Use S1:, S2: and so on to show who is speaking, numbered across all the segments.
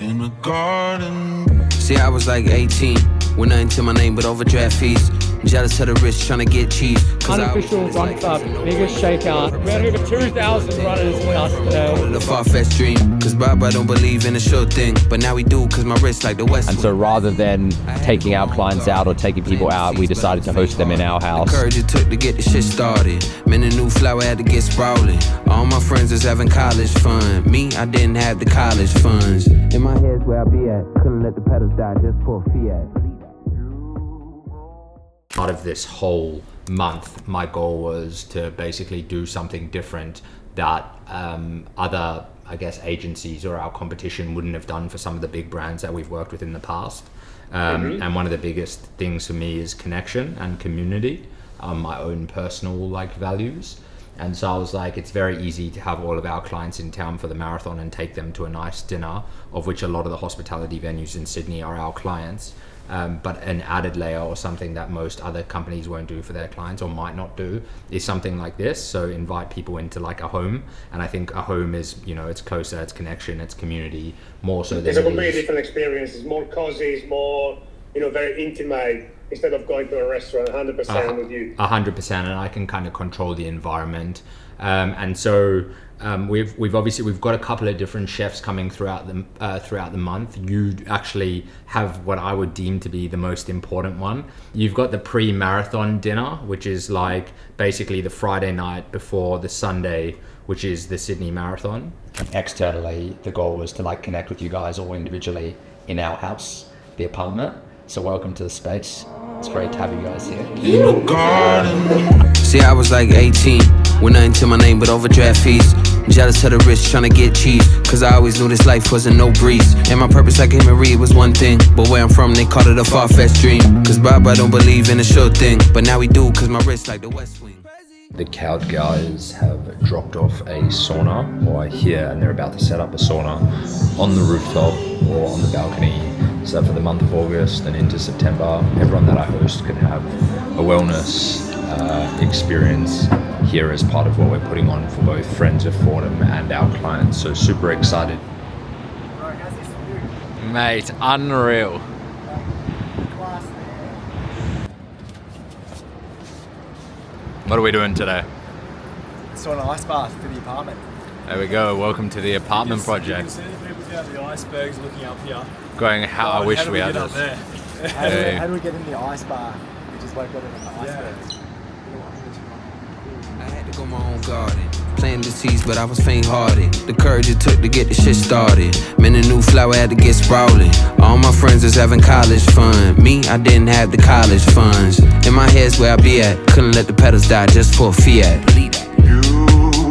S1: in the garden. See, I was like 18, with nothing to my name but overdraft fees. Jealous of the rich trying to get cheese.
S2: Unofficial Run Club, biggest shakeout. We had over 2,000 runners with us today.
S1: The far-fetched dream, cause Baba don't believe in a sure thing. But now we do, cause my wrist like the West.
S3: And so rather than taking our clients out or taking people out, we decided to host them in our house.
S1: The courage it took to get the shit started. Man, the new flower had to get sprouted. All my friends was having college fun. Me, I didn't have the college funds. In my head's where I be at. Couldn't let the pedals die just for a Fiat.
S3: Part of this whole month, my goal was to basically do something different that other, I guess, agencies or our competition wouldn't have done for some of the big brands that we've worked with in the past. And one of the biggest things for me is connection and community, my own personal values. And so I was like, it's very easy to have all of our clients in town for the marathon and take them to a nice dinner, of which a lot of the hospitality venues in Sydney are our clients. But an added layer or something that most other companies won't do for their clients or might not do is something like this. So invite people into like a home. And I think a home is, it's closer, it's connection, it's community, more so than
S4: it's a completely different experience. It's more cozy, it's more, very intimate instead of going to a restaurant 100% with you.
S3: 100%, and I can kind of control the environment. And so we've got a couple of different chefs coming throughout the month. You actually have what I would deem to be the most important one. You've got the pre-marathon dinner, which is like basically the Friday night before the Sunday, which is the Sydney Marathon.
S5: Externally, the goal was to connect with you guys all individually in our house, the apartment. So welcome to the space. It's great to have you guys here.
S1: In the garden. See, I was like 18, with nothing to my name but overdraft fees. Jealous of the rich trying to get cheese, cause I always knew this life wasn't no breeze. And my purpose, like him and Reed, was one thing. But where I'm from, they called it a far-fetched dream. Cause Baba don't believe in a sure thing. But now we do, cause my wrist like the West Wing.
S3: The Couch guys have dropped off a sauna, or here, and they're about to set up a sauna on the rooftop or on the balcony. So for the month of August and into September, everyone that I host can have a wellness experience here as part of what we're putting on for both friends of Fordham and our clients. So super excited. Mate, unreal. What are we doing today?
S6: It's an ice bath for the apartment.
S3: There we go. Welcome to the apartment project.
S6: You can see the people down the icebergs looking up here.
S3: Going, I wish we had this.
S6: How do we get in the ice bar? We just wake up in the icebergs.
S1: I had to go my own garden, planting the seeds, but I was faint-hearted. The courage it took to get the shit started. Man, the new flower had to get sprouted. All my friends was having college fun. Me, I didn't have the college funds. In my head's where I be at. Couldn't let the pedals die just for a Fiat. You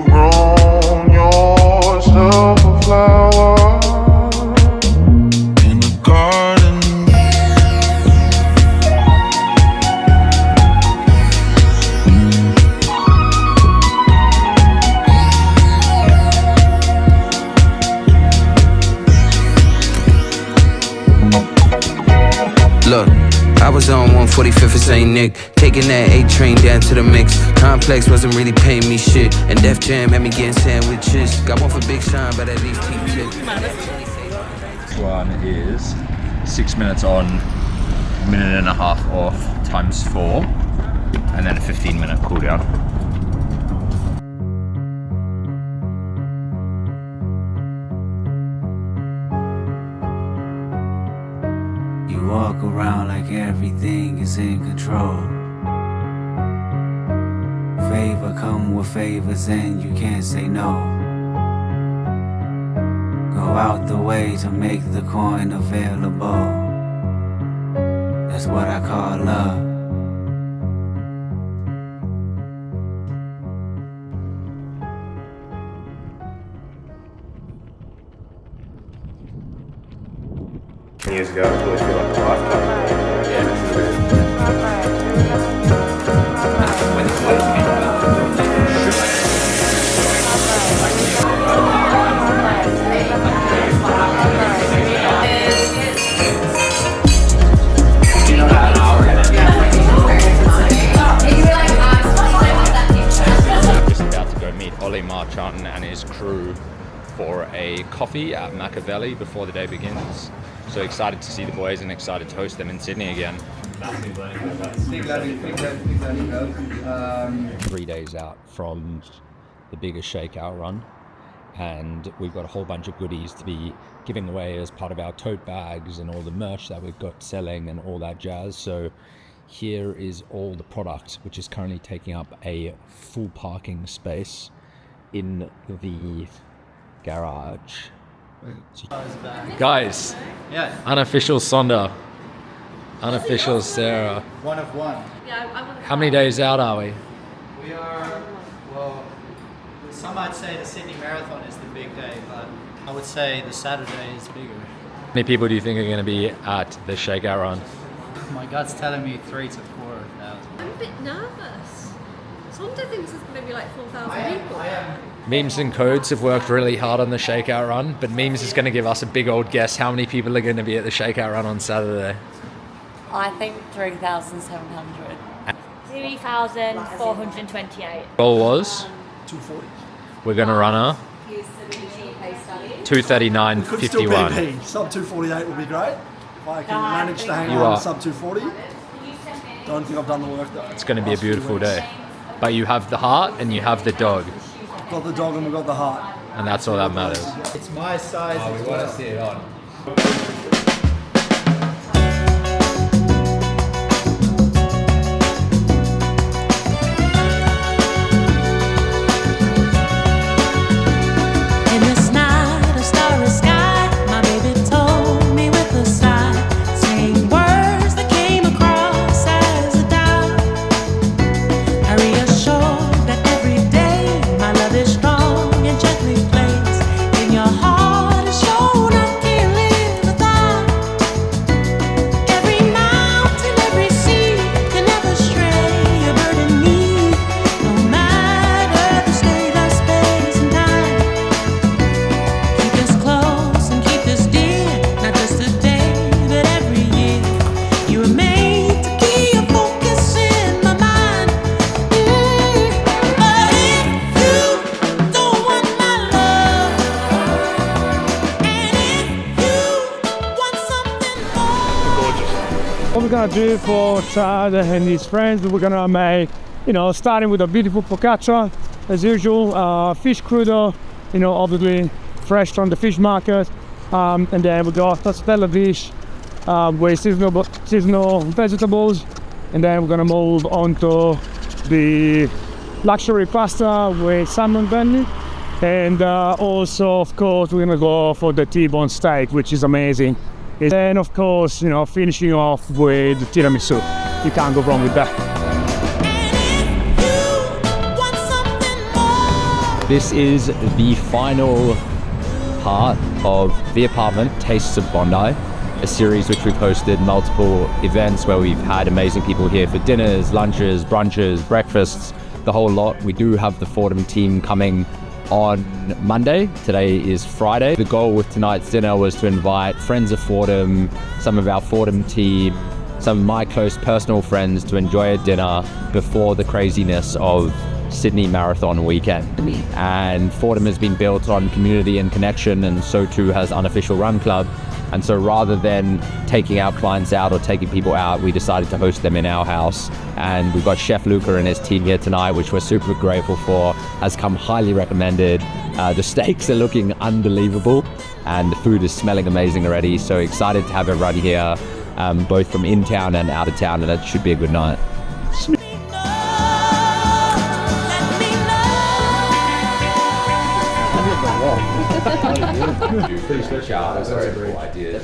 S1: grown yourself a flower in the garden. Look, I was on 145th at St. Nick, taking that 8 train down to the mix. Complex wasn't really paying me shit, and Def Jam had me getting sandwiches. Got one for Big Sean, but at least keep shit.
S3: This one is 6 minutes on, minute and a half off, times 4, and then a 15-minute cool down.
S7: Walk around like everything is in control. Favor come with favors and you can't say no. Go out the way to make the coin available. That's what I call love.
S4: Years ago, it always feel like a lifetime.
S3: I'm just about to go meet Ollie Marchand and his crew for a a coffee at Machiavelli before the day begins. So excited to see the boys and excited to host them in Sydney again. 3 days out from the biggest shakeout run, and we've got a whole bunch of goodies to be giving away as part of our tote bags and all the merch that we've got selling and all that jazz. So here is all the product, which is currently taking up a full parking space in the garage. Guys,
S6: Yeah.
S3: unofficial Sonda, unofficial Sarah.
S6: One of one.
S3: How many days out are we?
S6: We are, well, some might say the Sydney Marathon is the big day, but I would say the Saturday is bigger.
S3: How many people do you think are going to be at the shakeout run?
S6: My gut's telling me 3,000 to 4,000.
S8: I'm a bit nervous. Sonda thinks there's going to be like 4,000 people.
S3: Memes and Codes have worked really hard on the shakeout run, but Memes is going to give us a big old guess how many people are going to be at the shakeout run on Saturday.
S9: I think 3,700.
S8: 3,428.
S3: Goal was
S6: 240.
S3: we're going to run a
S9: Here's the case study.
S3: 2:39.51.
S10: Could still be P. Sub 248 would be great. If I can manage to hang
S3: You
S10: on
S3: are.
S10: sub 240. Don't think I've done the work though.
S3: It's going to be a beautiful day. But you have the heart and you have the dog,
S10: Got the dog and we've got the heart.
S3: and that's all that matters.
S6: It's my size.
S3: We want to see it on.
S11: In this night of starry sky, my baby told me with a sigh, saying words that came across as a doubt. I reassured that every day my love is strong and gently placed in your heart. Is shown I can't live without. Every mountain, every sea can never stray a bird in me, no matter the state of space and time. Keep us close and keep us dear, not just today, but every year. You were made to be a focus in my mind. But if you don't want my love, and if you want something more.
S2: What we're gonna do for Chad and his friends, we're gonna make, starting with a beautiful focaccia, as usual, fish crudo, obviously fresh from the fish market, and then we got a stellar dish with seasonal vegetables, and then we're gonna move on to the luxury pasta with salmon belly, and also, of course, we're gonna go for the T-bone steak, which is amazing. And then, of course, finishing off with tiramisu. You can't go wrong with that.
S3: This is the final part of The Apartment Tastes of Bondi, a series which we've hosted multiple events where we've had amazing people here for dinners, lunches, brunches, breakfasts, the whole lot. We do have the Fordham team coming on Monday. Today is Friday. The goal with tonight's dinner was to invite friends of Fordham, some of our Fordham team, some of my close personal friends to enjoy a dinner before the craziness of Sydney Marathon weekend. And Fordham has been built on community and connection, and so too has Unofficial Run Club. And so rather than taking our clients out or taking people out, we decided to host them in our house. And we've got Chef Luca and his team here tonight, which we're super grateful for, has come highly recommended. The steaks are looking unbelievable and the food is smelling amazing already. So excited to have everybody here, both from in town and out of town, and it should be a good night. Please switch out. That's a very cool idea.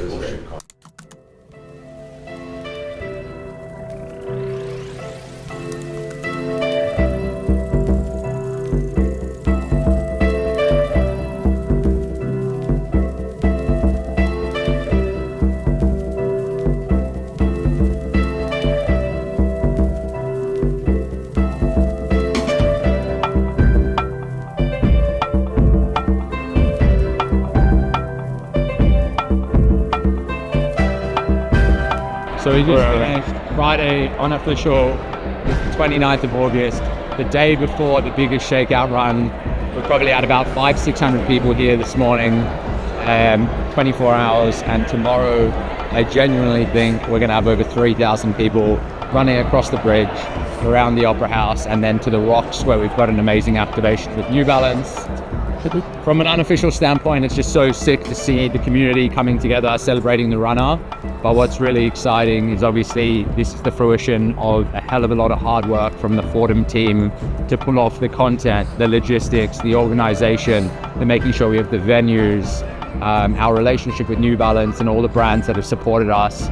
S2: So we just finished Friday unofficial, 29th of August, the day before the biggest shakeout run.
S12: We're probably at about 500-600 people here this morning, 24 hours, and tomorrow I genuinely think we're going to have over 3,000 people running across the bridge, around the Opera House, and then to the Rocks, where we've got an amazing activation with New Balance. From an unofficial standpoint, it's just so sick to see the community coming together, celebrating the runner. But what's really exciting is obviously this is the fruition of a hell of a lot of hard work from the Fordham team to pull off the content, the logistics, the organization, the making sure we have the venues, our relationship with New Balance and all the brands that have supported us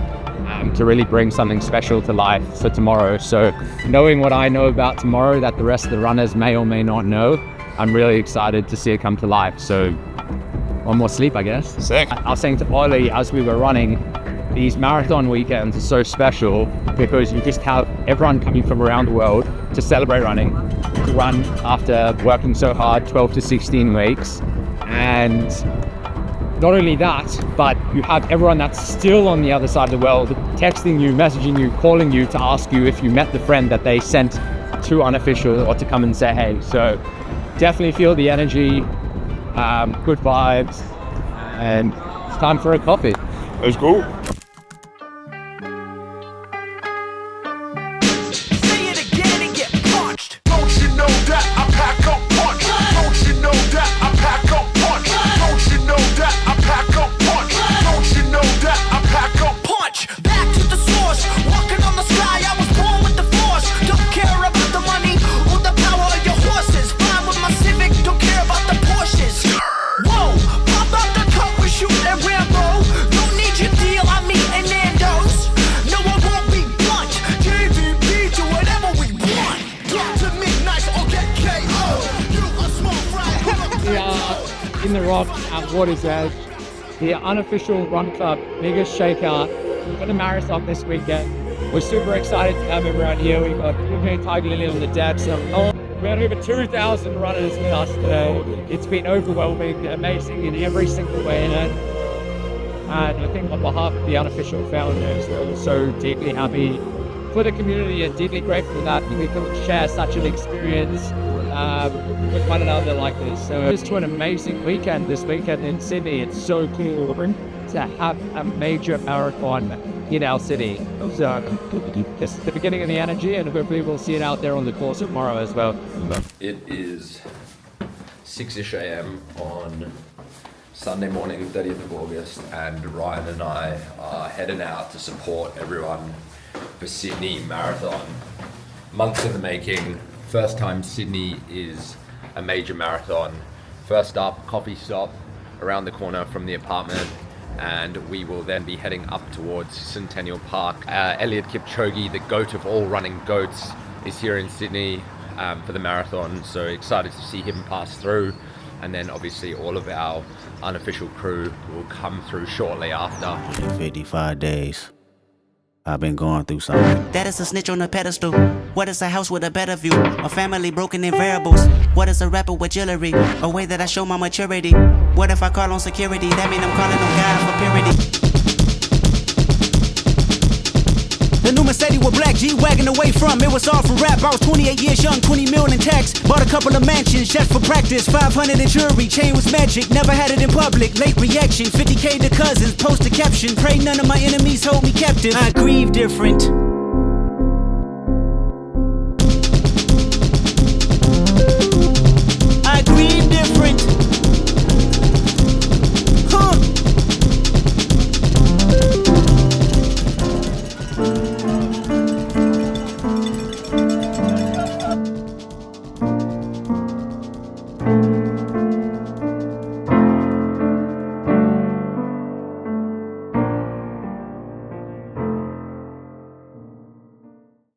S12: to really bring something special to life for tomorrow. So knowing what I know about tomorrow that the rest of the runners may or may not know, I'm really excited to see it come to life. So one more sleep, I guess.
S13: Sick.
S12: I was saying to Ollie as we were running, these marathon weekends are so special because you just have everyone coming from around the world to celebrate running, to run after working so hard, 12 to 16 weeks. And not only that, but you have everyone that's still on the other side of the world texting you, messaging you, calling you to ask you if you met the friend that they sent to unofficial or to come and say hey. So definitely feel the energy, good vibes, and it's time for a coffee.
S13: Let's go.
S11: Say it again and get punched. Don't you know that I pack up punch? Don't you know that I pack up punch? Don't you know that I pack up punch? Don't you know that I pack up punch? Back to the source, walking on the sky. I was born with the force. Don't care about the money or the power of your horses. Fine with my Civic, don't care about the Porsches. Whoa, pop out the cup, we shoot at Rambo. Don't need your deal, I'm eating Nando's. No, I won't be blunt. JVP, do whatever we want. Drop to midnight or get KO. You a small fry.
S12: We are in the Rock at Water's Edge, the unofficial run club biggest shakeout. We've got a marathon this weekend. We're super excited to have everyone here. We've got Tiger Lily on the deck. So we had over 2,000 runners with us today. It's been overwhelming, amazing in every single way in it. And I think on behalf of the unofficial founders, we're so deeply happy for the community and deeply grateful that we can share such an experience with one another like this. So it's to an amazing weekend this weekend in Sydney. It's so cool to have a major marathon in our city. So it's the beginning of the energy, and hopefully we'll see it out there on the course tomorrow as well.
S14: It is 6-ish a.m. on Sunday morning, 30th of August, and Ryan and I are heading out to support everyone for Sydney Marathon. Months in the making. First time Sydney is a major marathon. First up, coffee stop around the corner from the apartment, and we will then be heading up towards Centennial Park. Eliud Kipchoge, the goat of all running goats, is here in Sydney for the marathon, so excited to see him pass through. And then obviously all of our unofficial crew will come through shortly after.
S15: 55 days. I've been going through something. That is a snitch on a pedestal. What is a house with a better view? A family broken in variables. What is a rapper with jewelry? A way that I show my maturity. What if I call on security? That mean I'm calling on God for purity. The new Mercedes with black G-Wagon away from. It was all for rap. I was 28 years young, 20 mil in tax. Bought a couple of mansions just for practice. 500 in jewelry, chain was magic. Never had it in public. Late reaction, 50K to cousins. Post a caption. Pray none of my enemies hold me captive. I grieve different.